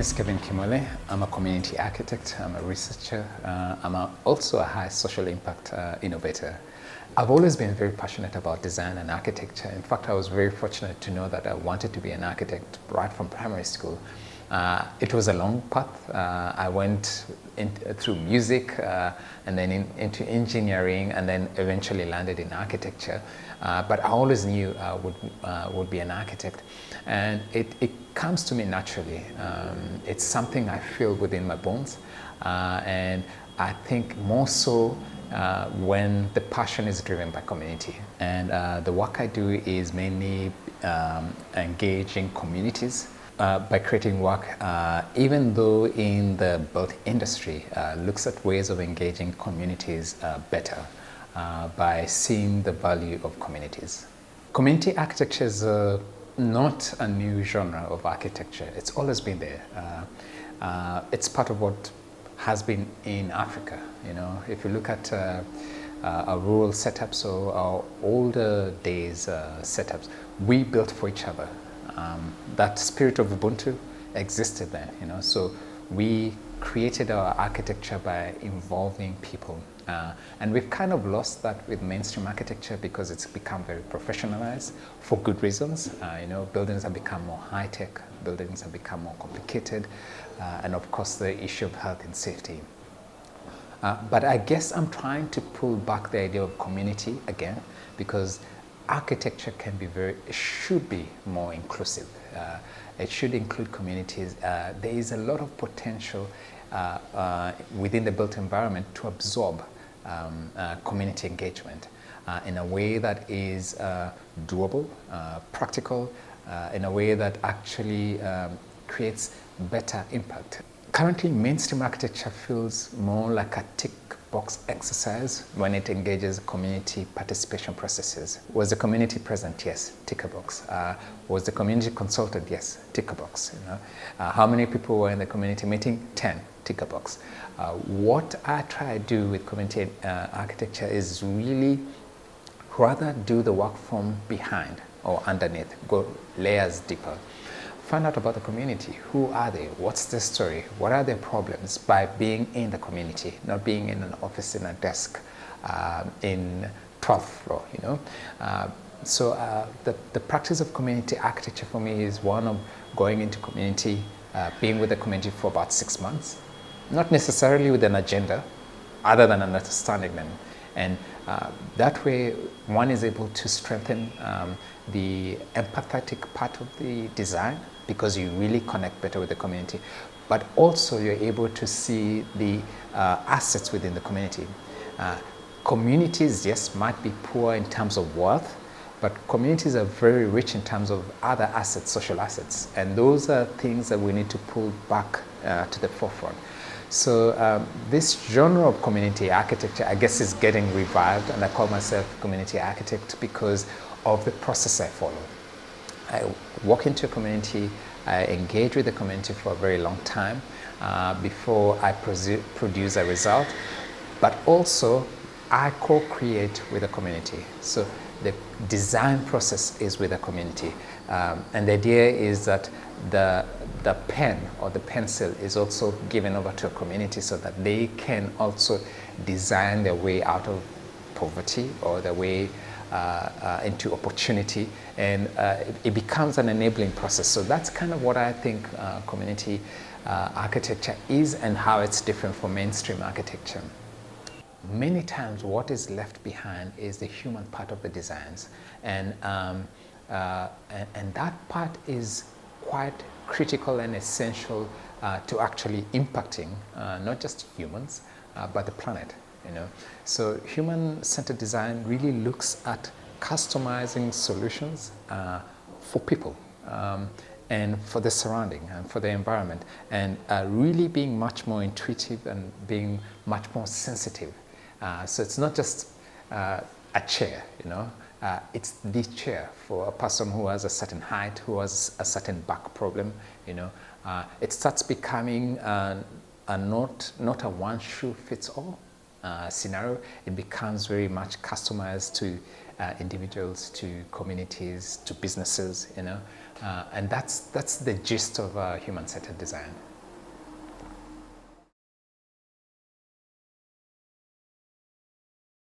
is Kevin Kimwelle. I'm a community architect, I'm a researcher, also a high social impact innovator. I've always been very passionate about design and architecture. In fact, I was very fortunate to know that I wanted to be an architect right from primary school. It was a long path. I went through music and then into engineering and then eventually landed in architecture. But I always knew I would be an architect. And it comes to me naturally. It's something I feel within my bones. And I think more so when the passion is driven by community. And the work I do is mainly engaging communities by creating work, even though in the built industry looks at ways of engaging communities better by seeing the value of communities. Community architecture is not a new genre of architecture. It's always been there. It's part of what has been in Africa. You know, if you look at our rural setups or our older days setups, we built for each other. That spirit of Ubuntu existed then, you know, so we created our architecture by involving people. And we've kind of lost that with mainstream architecture because it's become very professionalized for good reasons. You know, buildings have become more high-tech, buildings have become more complicated, and of course the issue of health and safety. But I guess I'm trying to pull back the idea of community again, because architecture should be more inclusive. It should include communities. There is a lot of potential within the built environment to absorb community engagement in a way that is doable, practical, in a way that actually creates better impact. Currently, mainstream architecture feels more like a tick box exercise when it engages community participation processes. Was the community present? Yes, tick a box. Was the community consulted? Yes, tick a box. You know? How many people were in the community meeting? 10, tick a box. What I try to do with community architecture is really rather do the work from behind or underneath, go layers deeper. Find out about the community. Who are they? What's their story? What are their problems? By being in the community, not being in an office, in a desk, in 12th floor, you know. So the practice of community architecture for me is one of going into community, being with the community for about 6 months, not necessarily with an agenda, other than understanding them. And that way, one is able to strengthen the empathetic part of the design because you really connect better with the community. But also, you're able to see the assets within the community. Communities, yes, might be poor in terms of wealth, but communities are very rich in terms of other assets, social assets. And those are things that we need to pull back to the forefront. So this genre of community architecture, I guess, is getting revived, and I call myself community architect because of the process I follow. I walk into a community, I engage with the community for a very long time before I produce a result, but also I co-create with the community. So the design process is with the community. And the idea is that the pen or the pencil is also given over to a community so that they can also design their way out of poverty or their way into opportunity, and it becomes an enabling process. So that's kind of what I think community architecture is and how it's different from mainstream architecture. Many times what is left behind is the human part of the designs, and that part is quite critical and essential to actually impacting not just humans but the planet. You know, so human-centered design really looks at customizing solutions for people and for the surrounding and for the environment, and really being much more intuitive and being much more sensitive. So it's not just a chair, you know. It's the chair for a person who has a certain height, who has a certain back problem, you know. It starts becoming not a one-shoe-fits-all scenario. It becomes very much customized to individuals, to communities, to businesses, you know. And that's the gist of human-centered design.